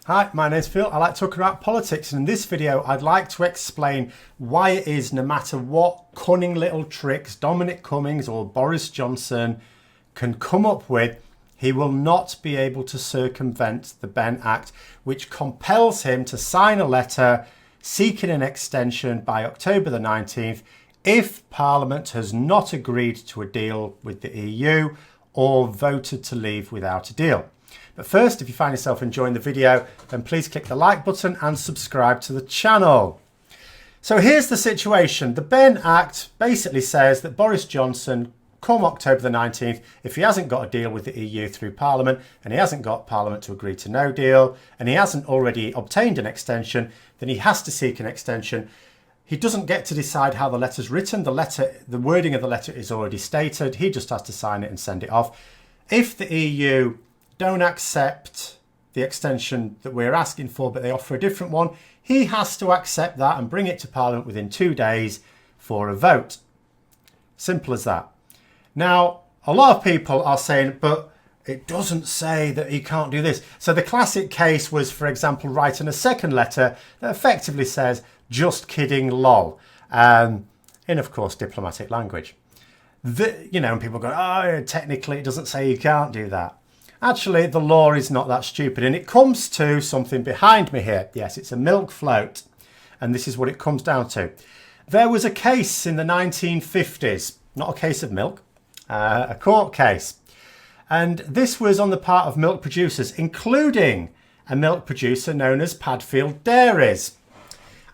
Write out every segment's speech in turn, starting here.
Hi, my name's Phil. I like talking about politics, and in this video I'd like to explain why it is no matter what cunning little tricks Dominic Cummings or Boris Johnson can come up with, he will not be able to circumvent the Benn Act, which compels him to sign a letter seeking an extension by October the 19th if Parliament has not agreed to a deal with the EU or voted to leave without a deal. But first, if you find yourself enjoying the video, then please click the like button and subscribe to the channel. So here's the situation. The Benn Act basically says that Boris Johnson, come October the 19th, if he hasn't got a deal with the EU through Parliament, and he hasn't got Parliament to agree to no deal, and he hasn't already obtained an extension, then he has to seek an extension. He doesn't get to decide how the letter's written. The wording of the letter is already stated. He just has to sign it and send it off. If the EU don't accept the extension that we're asking for, but they offer a different one, he has to accept that and bring it to Parliament within 2 days for a vote. Simple as that. Now, a lot of people are saying, but it doesn't say that he can't do this. So the classic case was, for example, writing a second letter that effectively says, just kidding, lol, in, of course, diplomatic language. And people go, oh, technically it doesn't say you can't do that. Actually, the law is not that stupid, and it comes to something behind me here. Yes, it's a milk float, and this is what it comes down to. There was a case in the 1950s, not a case of milk, a court case. And this was on the part of milk producers, including a milk producer known as Padfield Dairies.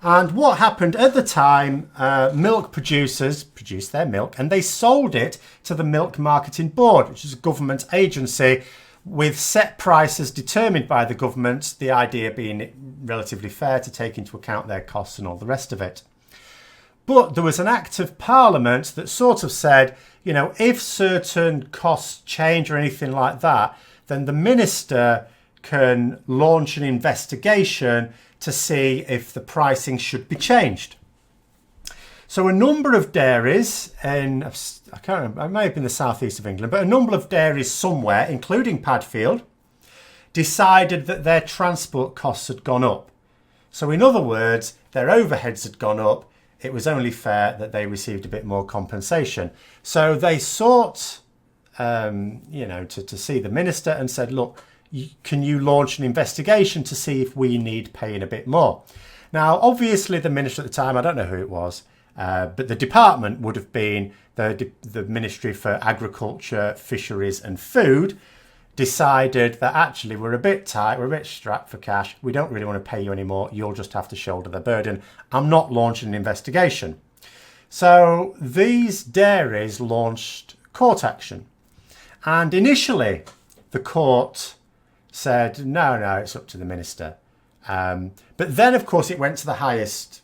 And what happened at the time, milk producers produced their milk and they sold it to the Milk Marketing Board, which is a government agency with set prices determined by the government, the idea being relatively fair to take into account their costs and all the rest of it. But there was an act of Parliament that sort of said, if certain costs change or anything like that, then the minister can launch an investigation to see if the pricing should be changed. So a number of dairies in, I can't remember, it may have been the southeast of England, but a number of dairies somewhere, including Padfield, decided that their transport costs had gone up. So in other words, their overheads had gone up. It was only fair that they received a bit more compensation. So they sought, to see the minister and said, look, can you launch an investigation to see if we need paying a bit more? Now, obviously, the minister at the time, I don't know who it was, but the department would have been the Ministry for Agriculture, Fisheries and Food, decided that actually we're a bit tight, we're a bit strapped for cash, we don't really want to pay you anymore, you'll just have to shoulder the burden. I'm not launching an investigation. So these dairies launched court action. And initially, the court said, no, it's up to the minister. But then, of course, it went to the highest,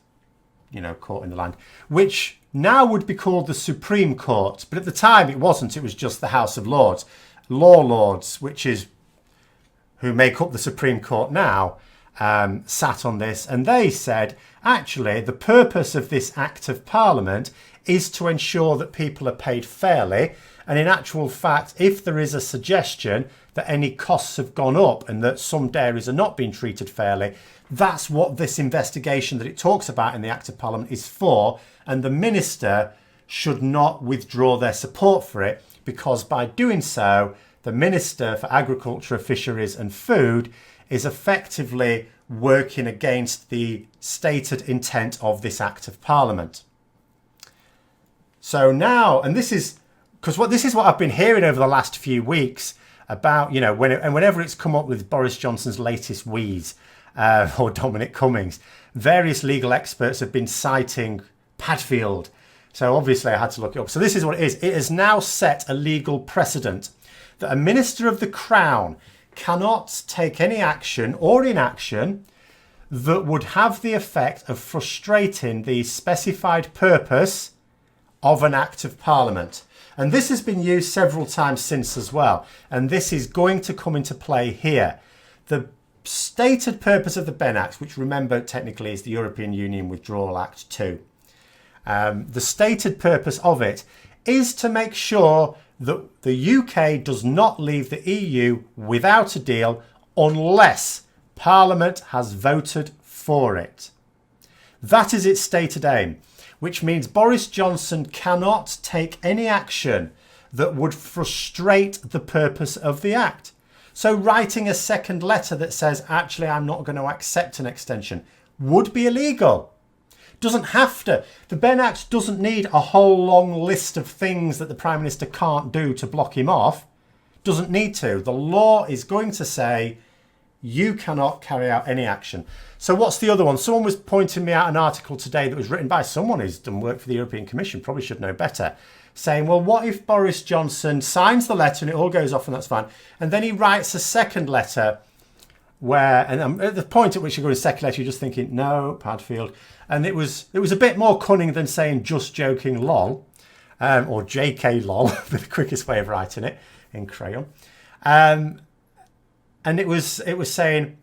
court in the land, which now would be called the Supreme Court. But at the time, it wasn't. It was just the House of Lords. Law Lords, which is who make up the Supreme Court now, sat on this. And they said, actually, the purpose of this Act of Parliament is to ensure that people are paid fairly. And in actual fact, if there is a suggestion that any costs have gone up and that some dairies are not being treated fairly, that's what this investigation that it talks about in the Act of Parliament is for. And the minister should not withdraw their support for it, because by doing so, the Minister for Agriculture, Fisheries and Food is effectively working against the stated intent of this Act of Parliament. So now, and this is what I've been hearing over the last few weeks about, whenever it's come up with Boris Johnson's latest wheeze, or Dominic Cummings, various legal experts have been citing Padfield. So obviously I had to look it up. So this is what it is. It has now set a legal precedent that a minister of the Crown cannot take any action or inaction that would have the effect of frustrating the specified purpose of an Act of Parliament. And this has been used several times since as well. And this is going to come into play here. The stated purpose of the Benn Act, which remember technically is the European Union Withdrawal Act 2. The stated purpose of it is to make sure that the UK does not leave the EU without a deal unless Parliament has voted for it. That is its stated aim, which means Boris Johnson cannot take any action that would frustrate the purpose of the Act. So writing a second letter that says, actually, I'm not going to accept an extension would be illegal. Doesn't have to. The Benn Act doesn't need a whole long list of things that the Prime Minister can't do to block him off. Doesn't need to. The law is going to say you cannot carry out any action. So what's the other one? Someone was pointing me out an article today that was written by someone who's done work for the European Commission, probably should know better, saying, well, what if Boris Johnson signs the letter and it all goes off and that's fine, and then he writes a second letter where, and at the point at which you go to the second letter, you're just thinking, no, Padfield. And it was a bit more cunning than saying just joking lol, or JK lol, the quickest way of writing it in crayon. And it was saying,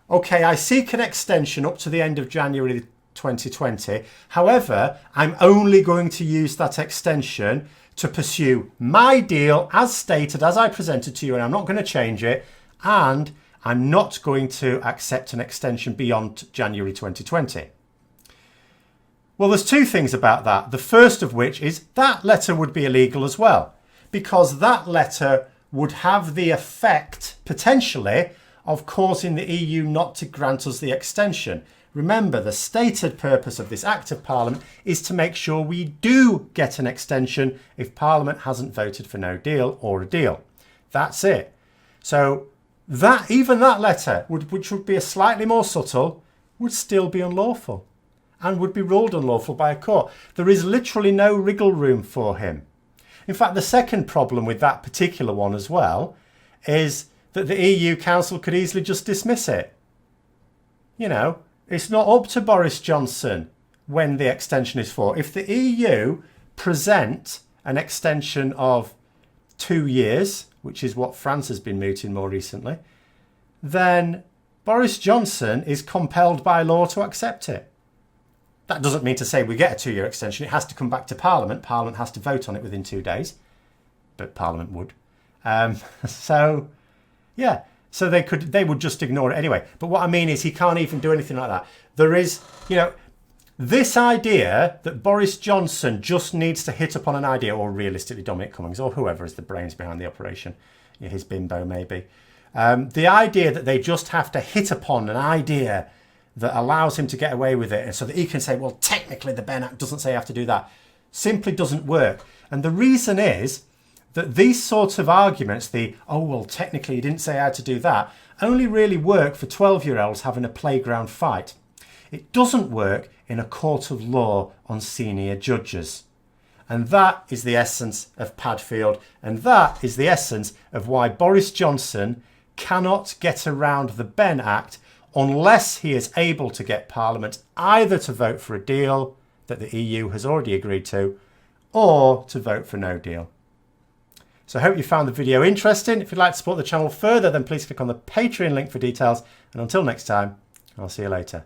okay, I seek an extension up to the end of January 2020. However, I'm only going to use that extension to pursue my deal as stated, as I presented to you, and I'm not going to change it. And I'm not going to accept an extension beyond January 2020. Well, there's two things about that. The first of which is that letter would be illegal as well, because that letter would have the effect, potentially, of causing the EU not to grant us the extension. Remember, the stated purpose of this Act of Parliament is to make sure we do get an extension if Parliament hasn't voted for no deal or a deal. That's it. So even that letter, which would be a slightly more subtle, would still be unlawful and would be ruled unlawful by a court. There is literally no wriggle room for him. In fact, the second problem with that particular one as well is that the EU Council could easily just dismiss it. You know, it's not up to Boris Johnson when the extension is for. If the EU present an extension of 2 years, which is what France has been mooting more recently, then Boris Johnson is compelled by law to accept it. That doesn't mean to say we get a 2-year extension. It has to come back to Parliament. Parliament has to vote on it within 2 days, but Parliament would. So they would just ignore it anyway. But what I mean is he can't even do anything like that. There is, this idea that Boris Johnson just needs to hit upon an idea, or realistically Dominic Cummings, or whoever is the brains behind the operation, his bimbo maybe. The idea that they just have to hit upon an idea that allows him to get away with it, and so that he can say, well, technically the Benn Act doesn't say you have to do that, simply doesn't work. And the reason is that these sorts of arguments, technically you didn't say I had to do that, only really work for 12-year-olds having a playground fight. It doesn't work in a court of law on senior judges. And that is the essence of Padfield, and that is the essence of why Boris Johnson cannot get around the Benn Act unless he is able to get Parliament either to vote for a deal that the EU has already agreed to, or to vote for no deal. So I hope you found the video interesting. If you'd like to support the channel further, then please click on the Patreon link for details. And until next time, I'll see you later.